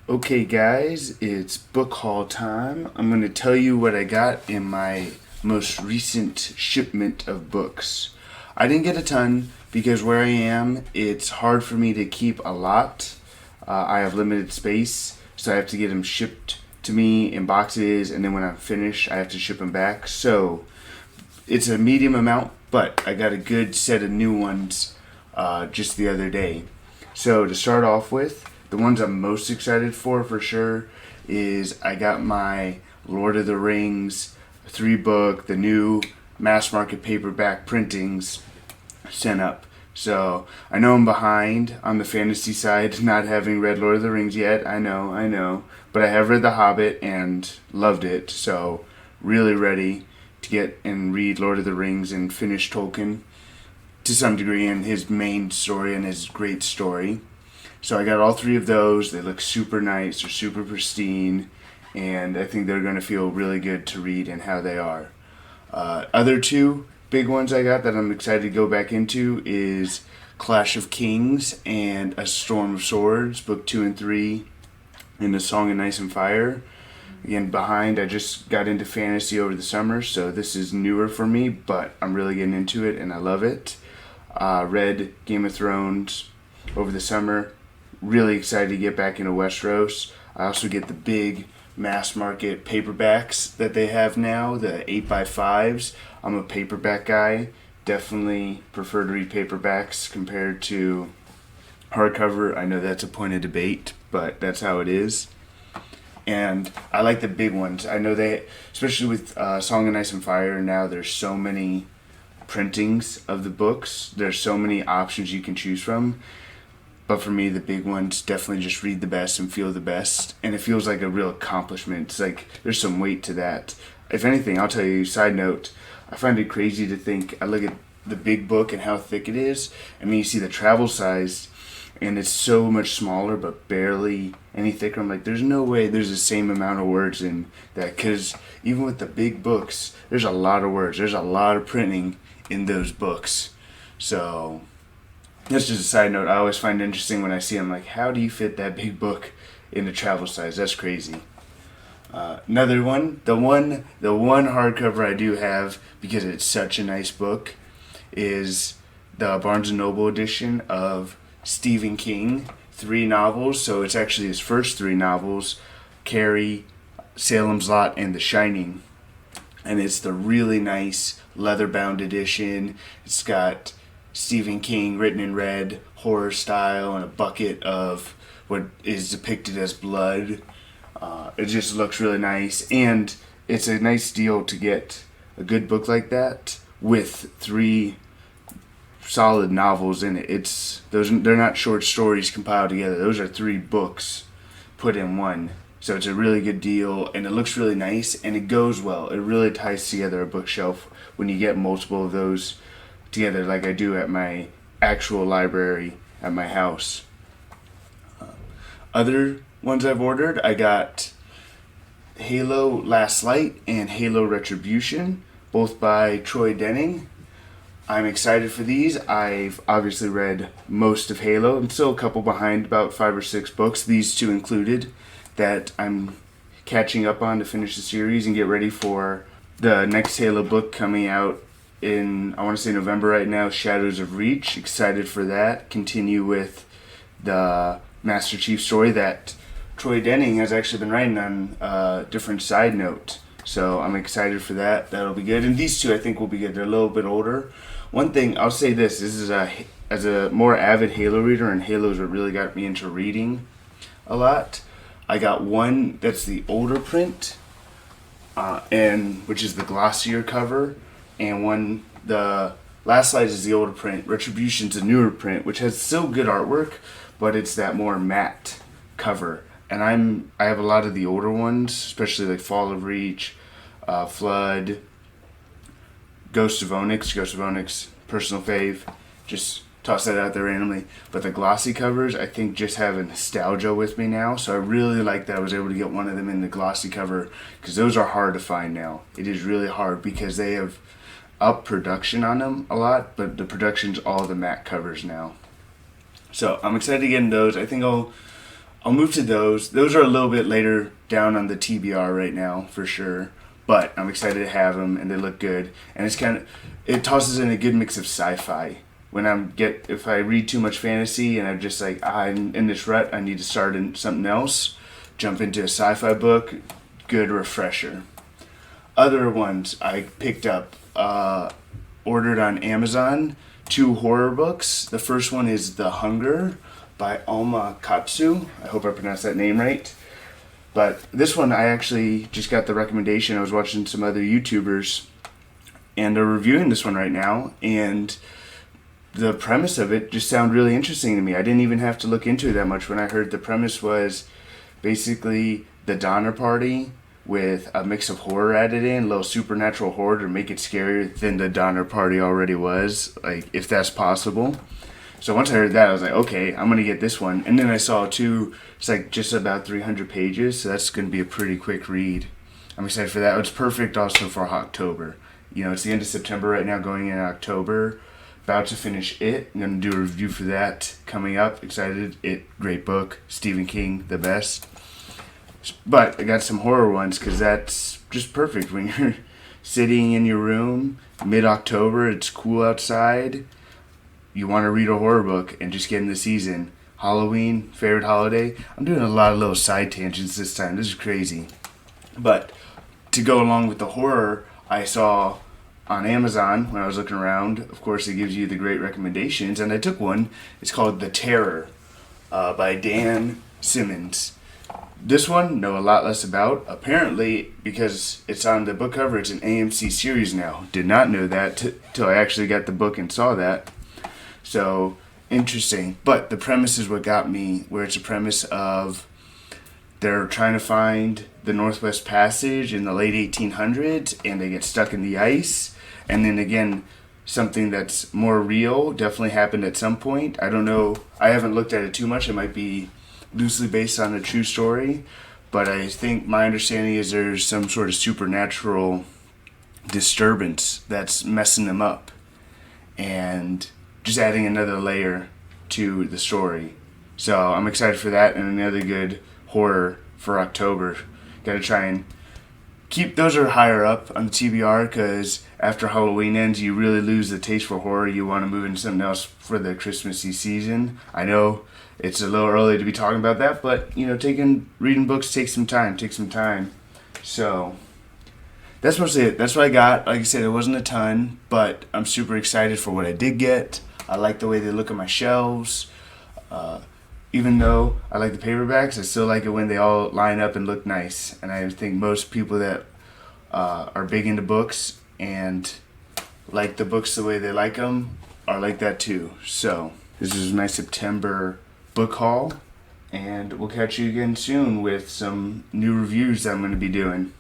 Okay, guys, it's book haul time. I'm going to tell you what I got in my most recent shipment of books. I didn't get a ton because where I am, it's hard for me to keep a lot. I have limited space, so I have to get them shipped to me in boxes, and then when I'm finished, I have to ship them back. So it's a medium amount, but I got a good set of new ones just the other day. So to start off with, the ones I'm most excited for sure, is I got my Lord of the Rings 3 book, the new mass market paperback printings sent up. So I know I'm behind on the fantasy side, not having read Lord of the Rings yet. I know. But I have read The Hobbit and loved it. So really ready to get and read Lord of the Rings and finish Tolkien to some degree in his main story and his great story. So I got all 3 of those. They look super nice, they're super pristine, and I think they're going to feel really good to read and how they are. Other 2 big ones I got that I'm excited to go back into is Clash of Kings and A Storm of Swords, book 2 and 3, and A Song of Ice and Fire. Again, behind, I just got into fantasy over the summer, so this is newer for me, but I'm really getting into it and I love it. Read Game of Thrones over the summer. Really excited to get back into Westeros. I also get the big mass market paperbacks that they have now, the 8x5s. I'm a paperback guy. Definitely prefer to read paperbacks compared to hardcover. I know that's a point of debate, but that's how it is. And I like the big ones. I know they, especially with Song of Ice and Fire, now there's so many printings of the books. There's so many options you can choose from. But for me, the big ones definitely just read the best and feel the best. And it feels like a real accomplishment. It's like there's some weight to that. If anything, I'll tell you, side note, I find it crazy to think, I look at the big book and how thick it is, and then you see the travel size, and it's so much smaller but barely any thicker. I'm like, there's no way there's the same amount of words in that, because even with the big books, there's a lot of words. There's a lot of printing in those books. So that's just a side note. I always find it interesting when I see them, like, how do you fit that big book into travel size? That's crazy. Another one, the one hardcover I do have because it's such a nice book, is the Barnes and Noble edition of Stephen King, 3 novels. So it's actually his first 3 novels: Carrie, Salem's Lot, and The Shining. And it's the really nice leather-bound edition. It's got Stephen King written in red, horror style, and a bucket of what is depicted as blood. It just looks really nice, and it's a nice deal to get a good book like that with 3 solid novels in it. It's those, they're not short stories compiled together. Those are 3 books put in one. So it's a really good deal, and it looks really nice, and it goes well. It really ties together a bookshelf when you get multiple of those together, like I do at my actual library at my house. Other ones I've ordered, I got Halo Last Light and Halo Retribution, both by Troy Denning. I'm excited for these. I've obviously read most of Halo. I'm still a couple behind, about 5 or 6 books, these 2 included, that I'm catching up on to finish the series and get ready for the next Halo book coming out in, I want to say, November right now, Shadows of Reach. Excited for that. Continue with the Master Chief story that Troy Denning has actually been writing on a different side note. So I'm excited for that. That'll be good. And these 2 I think will be good. They're a little bit older. One thing I'll say, this is as a more avid Halo reader, and Halo's what really got me into reading a lot. I got one that's the older print, and which is the glossier cover, and one, the Last Light, is the older print. Retribution's a newer print, which has still good artwork, but it's that more matte cover. And I have a lot of the older ones, especially like Fall of Reach, Flood, Ghost of Onyx, personal fave. Just toss that out there randomly. But the glossy covers, I think, just have a nostalgia with me now. So I really like that I was able to get one of them in the glossy cover, because those are hard to find now. It is really hard because they have up production on them a lot, but the production's all the matte covers now. So I'm excited to get in those. I think I'll move to those. Those are a little bit later down on the TBR right now, for sure. But I'm excited to have them, and they look good. And it tosses in a good mix of sci-fi. If I read too much fantasy and I'm just like, I'm in this rut, I need to start in something else, jump into a sci-fi book, good refresher. Other ones I picked up, ordered on Amazon, 2 horror books. The first one is The Hunger by Alma Katsu. I hope I pronounced that name right. But this one I actually just got the recommendation. I was watching some other YouTubers and they're reviewing this one right now, and the premise of it just sounded really interesting to me. I didn't even have to look into it that much when I heard the premise was basically the Donner Party with a mix of horror added in, a little supernatural horror to make it scarier than the Donner Party already was, like if that's possible. So once I heard that, I was like, okay, I'm gonna get this one. And then I saw it's like just about 300 pages, so that's gonna be a pretty quick read. I'm excited for that. It's perfect also for October. It's the end of September right now, going in October. About to finish it. I'm going to do a review for that coming up. Excited. Great book. Stephen King, the best. But I got some horror ones because that's just perfect when you're sitting in your room, mid-October, it's cool outside. You want to read a horror book and just get in the season. Halloween, favorite holiday. I'm doing a lot of little side tangents this time. This is crazy. But to go along with the horror, I saw on Amazon when I was looking around, of course it gives you the great recommendations, and I took one. It's called The Terror by Dan Simmons. This one, know a lot less about. Apparently, because it's on the book cover, it's an AMC series now. Did not know that till I actually got the book and saw that. So, interesting. But the premise is what got me, where it's a premise of they're trying to find the Northwest Passage in the late 1800s, and they get stuck in the ice. And then again, something that's more real definitely happened at some point. I don't know. I haven't looked at it too much. It might be loosely based on a true story. But I think my understanding is there's some sort of supernatural disturbance that's messing them up. And just adding another layer to the story. So I'm excited for that, and another good horror for October. Gotta try and keep those are higher up on the TBR, because after Halloween ends, you really lose the taste for horror. You want to move into something else for the Christmassy season. I know it's a little early to be talking about that, but reading books takes some time. So that's mostly it. That's what I got. Like I said, it wasn't a ton, but I'm super excited for what I did get. I like the way they look at my shelves. Even though I like the paperbacks, I still like it when they all line up and look nice. And I think most people that are big into books and like the books the way they like them are like that too. So this is my September book haul, and we'll catch you again soon with some new reviews that I'm going to be doing.